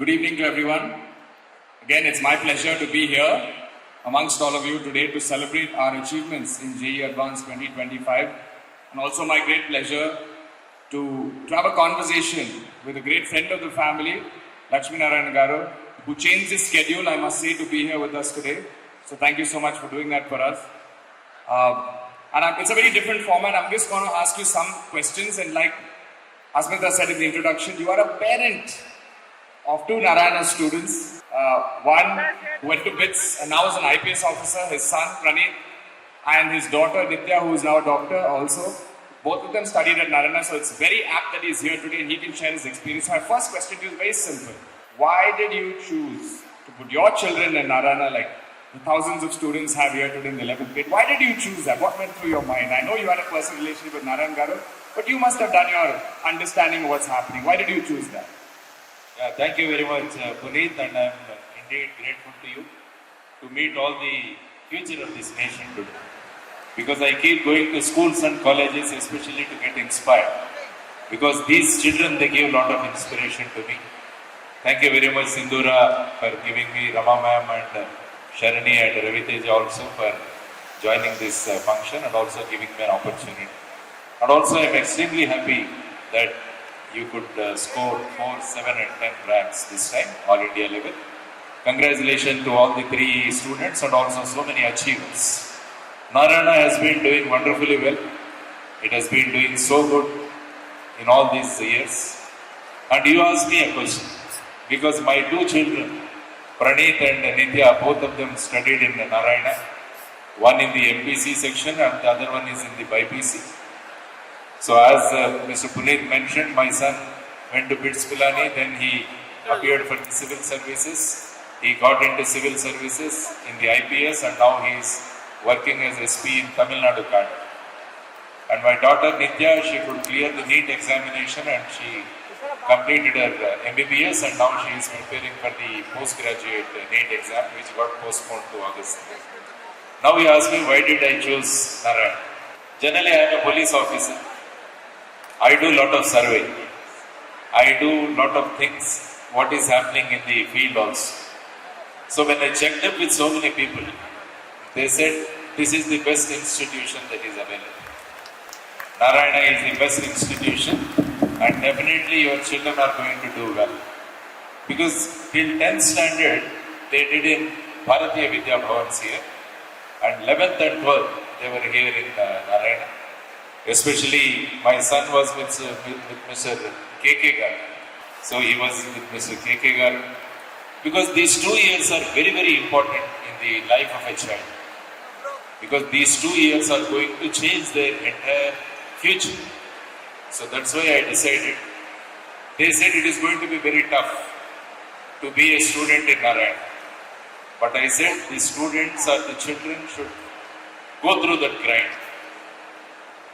Good evening to everyone. Again, it's my pleasure to be here amongst all of you today to celebrate our achievements in JEE Advanced 2025, and also my great pleasure to have a conversation with a great friend of the family, Laxminarayana garu, who changed his schedule, I must say, to be here with us today. So thank you so much for doing that for us. It's a very different format. I'm just going to ask you some questions, and like Asmita said in the introduction, you are a parent of two Narayana students. One who went to BITS and now is an IPS officer, his son Puneet, and his daughter Nitya, who is now a doctor also. Both of them studied at Narayana, so it's very apt that he's here today and he can share his experience. My first question to you is very simple. Why did you choose to put your children in Narayana, like the thousands of students have here today in the 11th grade? Why did you choose that? What went through your mind? I know you had a personal relationship with Narayana garu, but you must have done your understanding of what's happening. Why did you choose that? Thank you very much, Puneet, and I am indeed grateful to you to meet all the future of this nation today. Because I keep going to schools and colleges, especially to get inspired. Because these children, they give a lot of inspiration to me. Thank you very much, Sindhura, for giving me, Rama ma'am and Sharani and Raviteja also for joining this function and also giving me an opportunity. And also I am extremely happy that you could score 4, 7 and 10 ranks this time, all India level. Congratulations to all the 3 students and also so many achievements. Narayana has been doing wonderfully well. It has been doing so good in all these years. And you asked me a question, because my 2 children, Praneeth and Nitya, both of them studied in Narayana. One in the MPC section and the other one is in the BIPC. So as Mr. Puneet mentioned, my son went to BITS Pilani, then he appeared for the civil services. He got into civil services in the IPS and now he is working as SP in Tamil Nadu cadre. And my daughter Nitya, she could clear the NEET examination and she completed her MBBS and now she is preparing for the postgraduate NEET exam, which got postponed to August. Now you ask me, why did I choose Narayana? Generally, I am a police officer. I do a lot of survey. I do a lot of things, what is happening in the field also. So when I checked up with so many people, they said, this is the best institution that is available. Narayana is the best institution and definitely your children are going to do well. Because till 10th standard, they did in Bharatiya Vidya Bhavans here, and 11th and 12th, they were here in Narayana. Especially my son was with Mr. KK garu. So he was with Mr. KK garu. Because these 2 years are very, very important in the life of a child. Because these 2 years are going to change their entire future. So that's why I decided. They said it is going to be very tough to be a student in Narayana. But I said the students or the children should go through that grind.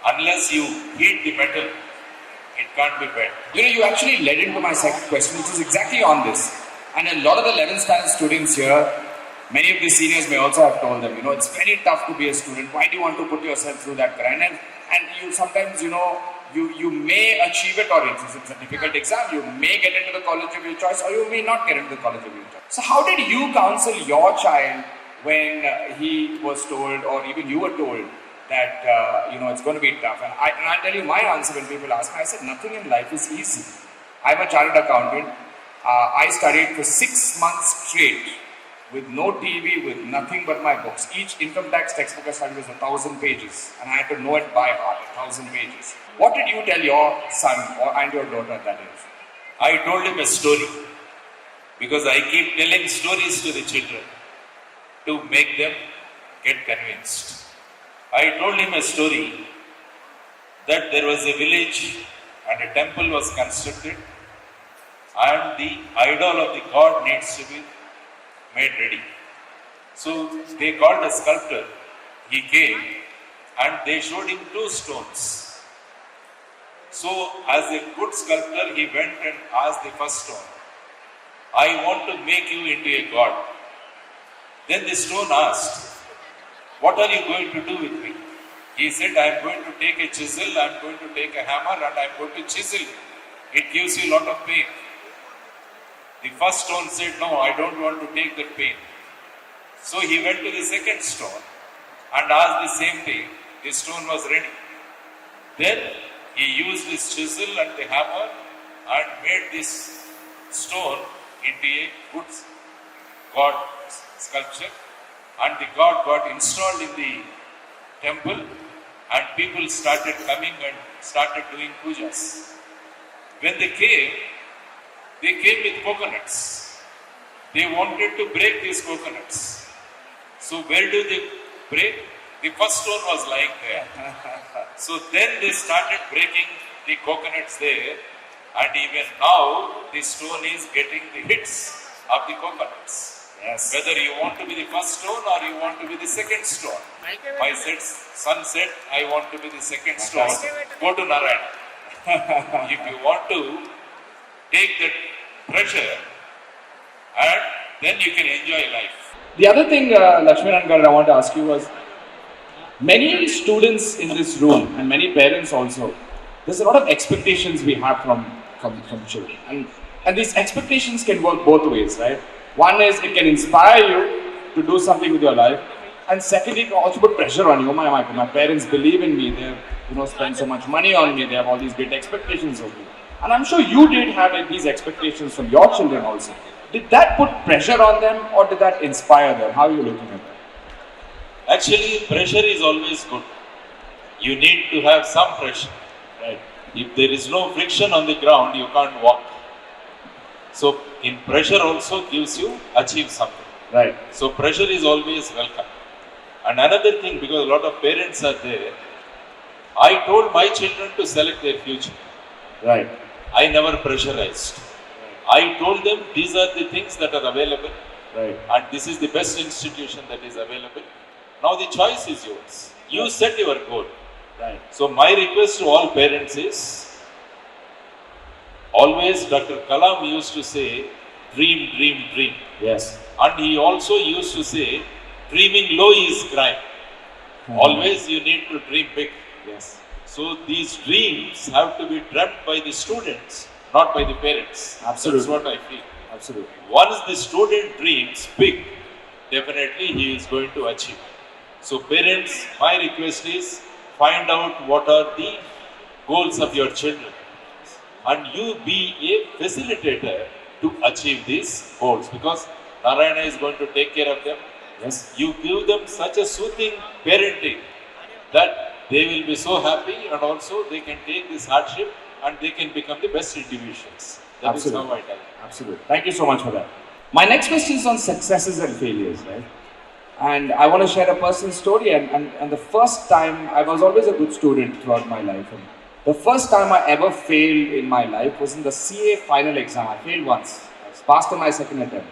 Unless you heat the metal, it can't be bent. You actually led into my second question, which is exactly on this. And a lot of the 11th standard students here, many of the seniors may also have told them, it's very tough to be a student. Why do you want to put yourself through that grind? And you sometimes, you may achieve it, or it's a difficult exam. You may get into the college of your choice, or you may not get into the college of your choice. So how did you counsel your child when he was told, or even you were told, that it's going to be tough? And I'll tell you my answer when people ask me. I said, nothing in life is easy. I'm a chartered accountant. I studied for 6 months straight with no TV, with nothing but my books. Each income tax textbook I studied was 1,000 pages, and I had to know it by heart, 1,000 pages. What did you tell your son and your daughter at that age? I told him a story, because I keep telling stories to the children to make them get convinced. I told him a story that there was a village and a temple was constructed and the idol of the god needs to be made ready. So they called a sculptor. He came and they showed him 2 stones. So as a good sculptor, he went and asked the first stone, I want to make you into a god. Then the stone asked, what are you going to do with me? He said, I am going to take a chisel, I am going to take a hammer and I am going to chisel. It gives you a lot of pain. The first stone said, no, I don't want to take that pain. So he went to the second stone and asked the same thing. The stone was ready. Then he used his chisel and the hammer and made this stone into a good god sculpture. And the god got installed in the temple and people started coming and started doing pujas. When they came with coconuts. They wanted to break these coconuts. So where do they break? The first stone was lying there. So then they started breaking the coconuts there, and even now the stone is getting the hits of the coconuts. Yes. Whether you want to be the first stone or you want to be the second stone. My son said, I want to be the second stone. Go to Narayana. If you want to take that pressure, and then you can enjoy life. The other thing, Laxminarayana, I want to ask you was, many students in this room and many parents also, there's a lot of expectations we have from children. And these expectations can work both ways, right? One is it can inspire you to do something with your life. And secondly, it can also put pressure on you. My parents believe in me. They've spent so much money on me. They have all these great expectations of me. And I'm sure you did have these expectations from your children also. Did that put pressure on them or did that inspire them? How are you looking at that? Actually, pressure is always good. You need to have some pressure. Right. If there is no friction on the ground, you can't walk. So, in pressure also gives you achieve something. Right. So, pressure is always welcome. And another thing, because a lot of parents are there, I told my children to select their future. Right. I never pressurized. I told them these are the things that are available. Right. And this is the best institution that is available. Now the choice is yours. You set your goal. Right. So my request to all parents is, always Dr. Kalam used to say, dream, dream, dream. Yes. And he also used to say, dreaming low is crime. Always you need to dream big. Yes. So these dreams have to be dreamt by the students, not by the parents. Absolutely. That's what I feel. Absolutely. Once the student dreams big, definitely he is going to achieve. So parents, my request is, find out what are the goals of your children and you be a facilitator to achieve these goals, because Narayana is going to take care of them. Yes. You give them such a soothing parenting that they will be so happy, and also they can take this hardship and they can become the best individuals. That Absolutely. is how I tell you. Absolutely. Thank you so much for that. My next question is on successes and failures, right? And I want to share a personal story. And the first time, I was always a good student throughout my life. And the first time I ever failed in my life was in the CA final exam. I failed once. I passed on my second attempt.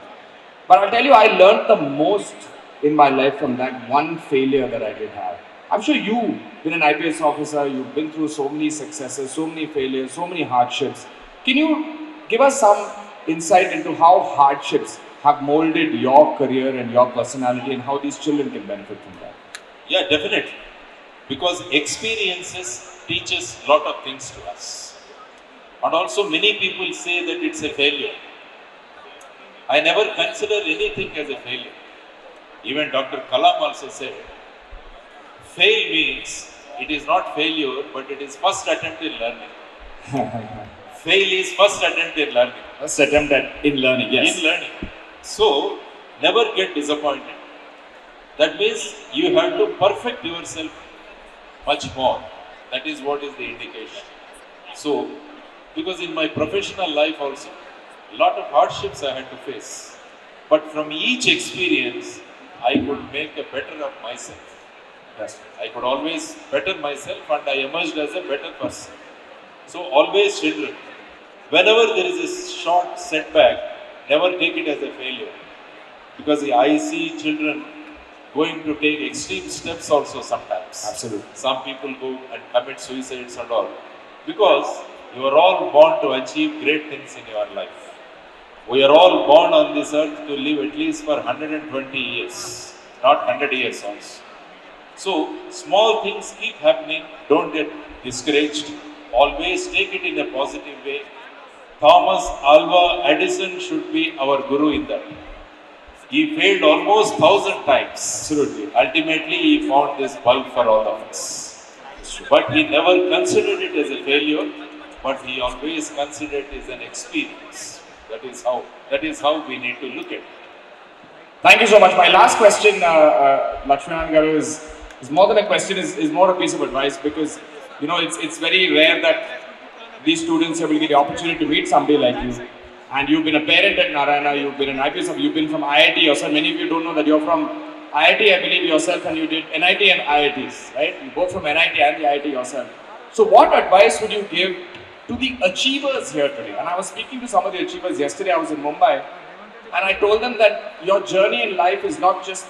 But I'll tell you, I learned the most in my life from that one failure that I did have. I'm sure you've been an IPS officer, you've been through so many successes, so many failures, so many hardships. Can you give us some insight into how hardships have molded your career and your personality and how these children can benefit from that? Yeah, definitely. Because experiences teaches a lot of things to us. And also many people say that it's a failure. I never consider anything as a failure. Even Dr. Kalam also said, fail means it is not failure, but it is first attempt in learning. Fail is first attempt in learning. First attempt in learning, yes. In learning. So, never get disappointed. That means you have to perfect yourself much more. That is what is the indication. So, because in my professional life also, a lot of hardships I had to face. But from each experience, I could make a better of myself. Yes. I could always better myself and I emerged as a better person. So always children, whenever there is a short setback, never take it as a failure. Because I see children going to take extreme steps also sometimes. Absolutely. Some people go and commit suicides and all. Because you are all born to achieve great things in your life. We are all born on this earth to live at least for 120 years, not 100 years also. So, small things keep happening, don't get discouraged, always take it in a positive way, Thomas Alva Edison should be our guru in that. He failed almost 1,000 times. Absolutely. Ultimately, he found this bulb for all of us. But he never considered it as a failure, but he always considered it as an experience. That is how we need to look at it. Thank you so much. My last question, Laxminarayana Garu, is more than a question, is more a piece of advice, because you know it's very rare that these students will get the opportunity to meet somebody like you. And you've been a parent at Narayana, you've been an IPS, you've been from IIT yourself. Many of you don't know that you're from IIT, I believe, yourself, and you did NIT and IITs, right? You both from NIT and the IIT yourself. So what advice would you give to the achievers here today? And I was speaking to some of the achievers yesterday. I was in Mumbai, and I told them that your journey in life is not just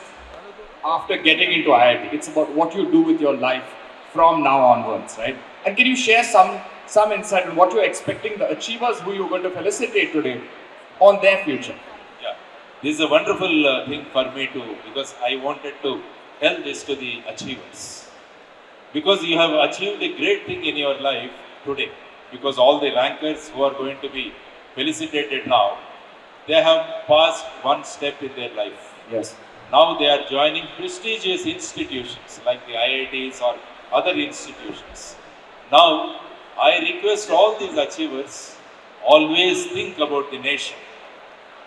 after getting into IIT. It's about what you do with your life from now onwards, right? And can you share some insight on what you're expecting the achievers who you're going to felicitate today on their future? Yeah, this is a wonderful thing for me too, because I wanted to tell this to the achievers. Because you have achieved a great thing in your life today. Because all the rankers who are going to be felicitated now, they have passed one step in their life. Yes. Now they are joining prestigious institutions like the IITs or other institutions. Now, I request all these achievers, always think about the nation.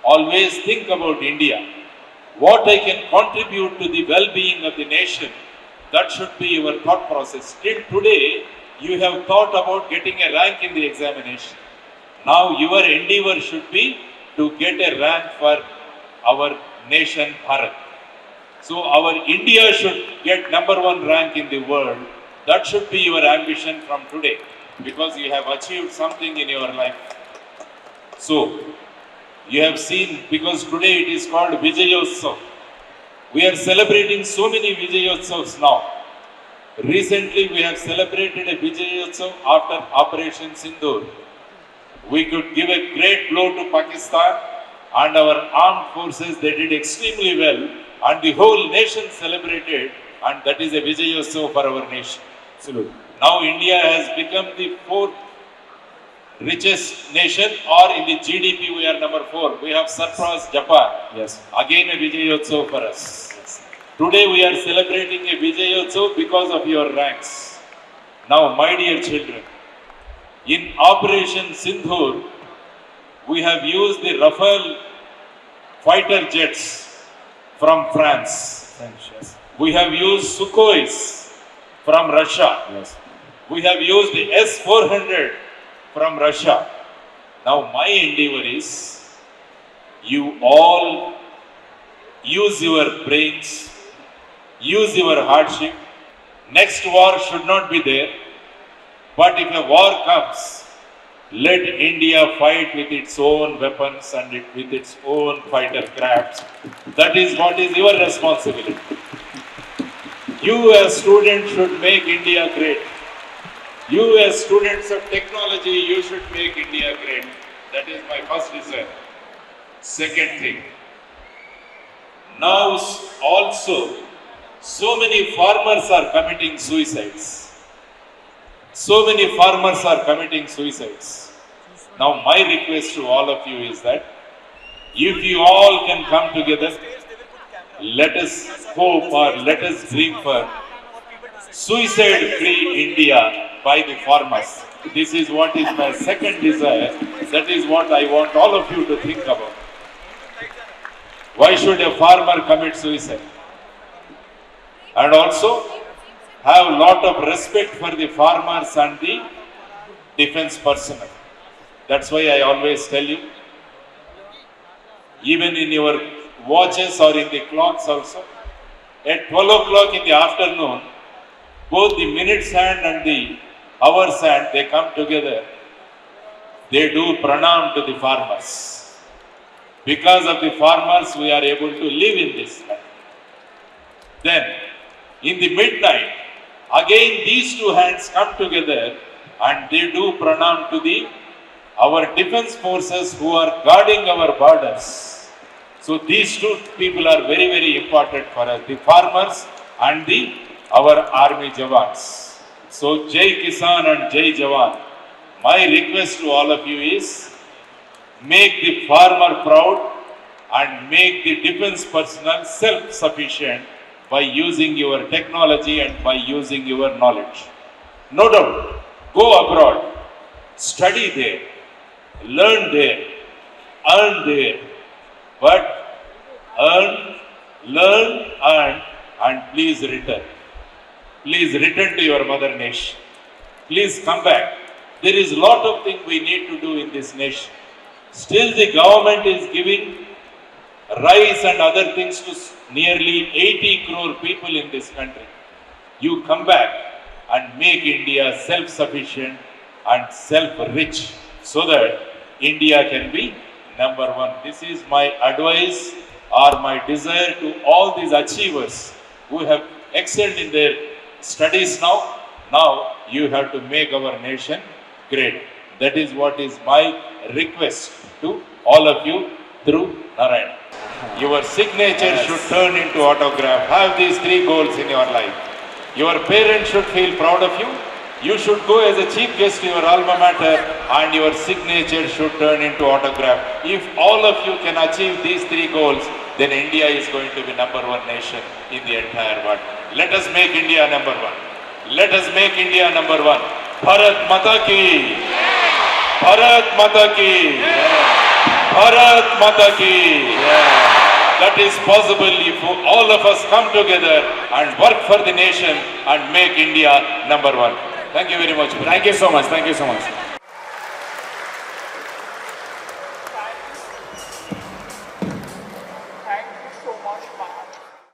Always think about India. What I can contribute to the well-being of the nation, that should be your thought process. Till today, you have thought about getting a rank in the examination. Now your endeavor should be to get a rank for our nation, Bharat. So our India should get #1 rank in the world. That should be your ambition from today, because you have achieved something in your life. So, you have seen, because today it is called Vijayotsav. We are celebrating so many Vijayotsavs now. Recently, we have celebrated a Vijayotsav after Operation Sindoor. We could give a great blow to Pakistan, and our armed forces, they did extremely well, and the whole nation celebrated, and that is a Vijayotsav for our nation. Absolutely. Now India has become the 4th richest nation, or in the GDP we are #4. We have surpassed Japan. Yes. Again a Vijayotsav for us. Yes. Today we are celebrating a Vijayotsav because of your ranks. Now my dear children, in Operation Sindoor, we have used the Rafale fighter jets from France. French, yes. We have used Sukhois from Russia. Yes. We have used the S-400 from Russia. Now my endeavor is, you all use your brains, use your hardship. Next war should not be there. But if a war comes, let India fight with its own weapons and with its own fighter crafts. That is what is your responsibility. You as students should make India great. You as students of technology, you should make India great. That is my first desire. Second thing, now also so many farmers are committing suicides. So many farmers are committing suicides. Now my request to all of you is that if you all can come together, let us hope or let us dream for suicide-free India by the farmers. This is what is my second desire. That is what I want all of you to think about. Why should a farmer commit suicide? And also have a lot of respect for the farmers and the defense personnel. That's why I always tell you, even in your watches or in the clocks also, at 12 o'clock in the afternoon, both the minutes hand and the hours hand, they come together. They do pranam to the farmers. Because of the farmers, we are able to live in this land. Then, in the midnight, again these two hands come together and they do pranam to our defense forces who are guarding our borders. So these two people are very, very important for us, the farmers and our army Jawans. So Jai Kisan and Jai Jawan. My request to all of you is, make the farmer proud, and make the defense personnel self-sufficient by using your technology and by using your knowledge. No doubt, go abroad, study there, learn there, earn there, but earn, learn, earn, and please return. Please return to your mother nation. Please come back. There is a lot of things we need to do in this nation. Still the government is giving rice and other things to nearly 80 crore people in this country. You come back and make India self-sufficient and self-rich so that India can be number one. This is my advice or my desire to all these achievers who have excelled in their studies now. Now you have to make our nation great. That is what is my request to all of you through Narayana. Your signature should turn into autograph. Have these three goals in your life. Your parents should feel proud of you. You should go as a chief guest to your alma mater and your signature should turn into autograph. If all of you can achieve these three goals, then India is going to be number one nation in the entire world. Let us make India number one. Let us make India number one. Bharat Mata ki! Bharat Mata ki! Bharat Mata ki! That is possible if all of us come together and work for the nation and make India number one. Thank you very much. Thank you so much. Thank you so much.